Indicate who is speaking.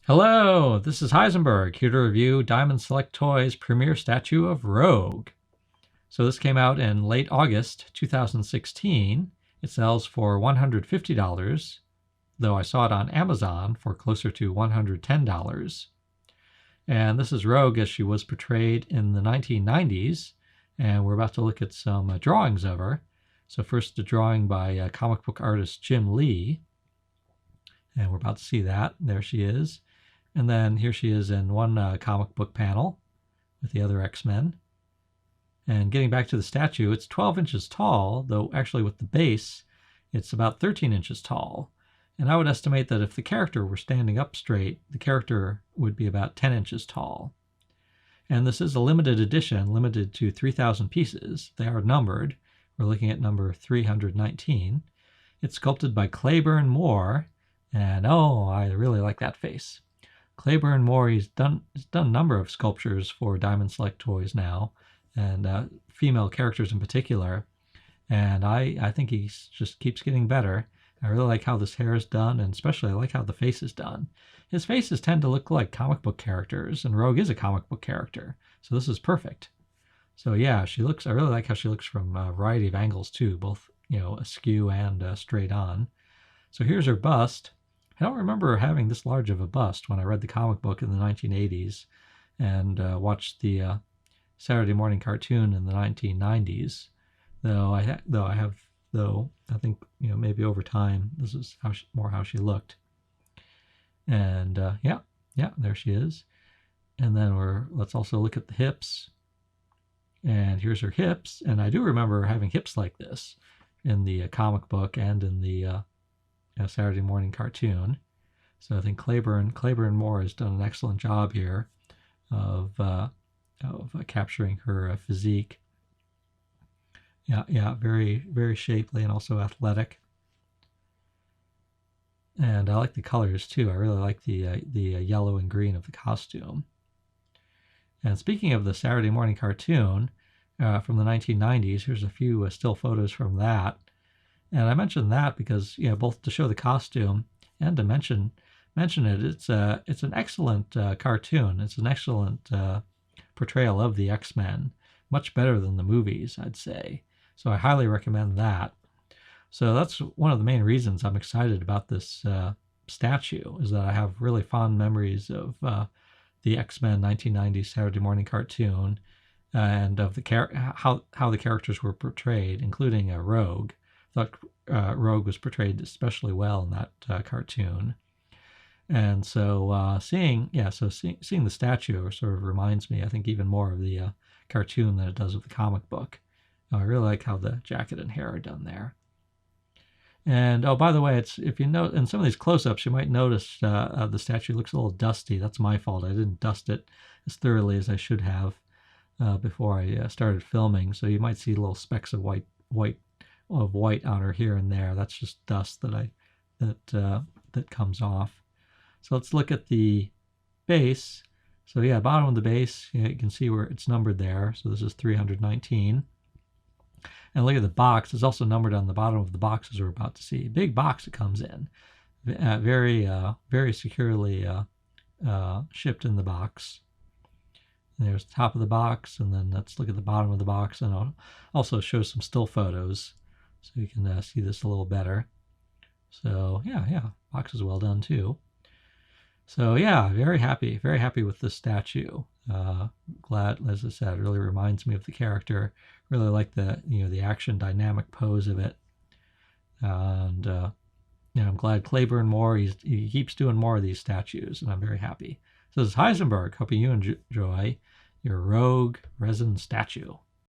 Speaker 1: Hello, this is Heisenberg, here to review Diamond Select Toys' premiere statue of Rogue. So this came out in late August 2016. It sells for $150, though I saw it on Amazon for closer to $110. And this is Rogue as she was portrayed in the 1990s, and we're about to look at some drawings of her. So first, a drawing by comic book artist Jim Lee, and we're about to see that. There she is. And then here she is in one comic book panel with the other X-Men. And getting back to the statue, it's 12 inches tall, though actually with the base, it's about 13 inches tall. And I would estimate that if the character were standing up straight, the character would be about 10 inches tall. And this is a limited edition, limited to 3,000 pieces. They are numbered. We're looking at number 319. It's sculpted by Clayburn Moore, and oh, I really like that face. Clayburn Moore, he's done a number of sculptures for Diamond Select Toys now, and female characters in particular. And I think he just keeps getting better. I really like how this hair is done, and especially I like how the face is done. His faces tend to look like comic book characters, and Rogue is a comic book character, so this is perfect. So yeah, I really like how she looks from a variety of angles too, both askew and straight on. So here's her bust. I don't remember having this large of a bust when I read the comic book in the 1980s and watched the Saturday morning cartoon in the 1990s. Though I think maybe over time this is more how she looked. And yeah, there she is. And then let's also look at the hips. And here's her hips. And I do remember having hips like this in the comic book and in the Saturday morning cartoon. So I think Clayburn Moore has done an excellent job here of capturing her physique. Yeah, very, very shapely and also athletic. And I like the colors too. I really like the yellow and green of the costume. And speaking of the Saturday morning cartoon from the 1990s, here's a few still photos from that. And I mentioned that because both to show the costume and to mention it. It's an excellent cartoon. It's an excellent portrayal of the X-Men, much better than the movies, I'd say. So I highly recommend that. So that's one of the main reasons I'm excited about this statue, is that I have really fond memories of the X-Men 1990 Saturday morning cartoon and of how the characters were portrayed, including Rogue. I thought Rogue was portrayed especially well in that cartoon. And so seeing the statue sort of reminds me, I think, even more of the cartoon than it does of the comic book. I really like how the jacket and hair are done there. And oh, by the way, if you note in some of these close-ups, you might notice the statue looks a little dusty. That's my fault. I didn't dust it as thoroughly as I should have before I started filming. So you might see little specks of white on her here and there. That's just dust that comes off. So let's look at the base. So yeah, bottom of the base, you can see where it's numbered there. So this is 319. And look at the box. It's also numbered on the bottom of the box, as we're about to see. Big box it comes in. Very securely shipped in the box. And there's the top of the box, and then let's look at the bottom of the box, and I'll also show some still photos so you can see this a little better. So yeah, box is well done too. So yeah, very happy with this statue. Glad, as I said, it really reminds me of the character. Really like the action dynamic pose of it. And I'm glad Clayburn Moore, he keeps doing more of these statues, and I'm very happy. So this is Heisenberg, hoping you enjoy your Rogue resin statue.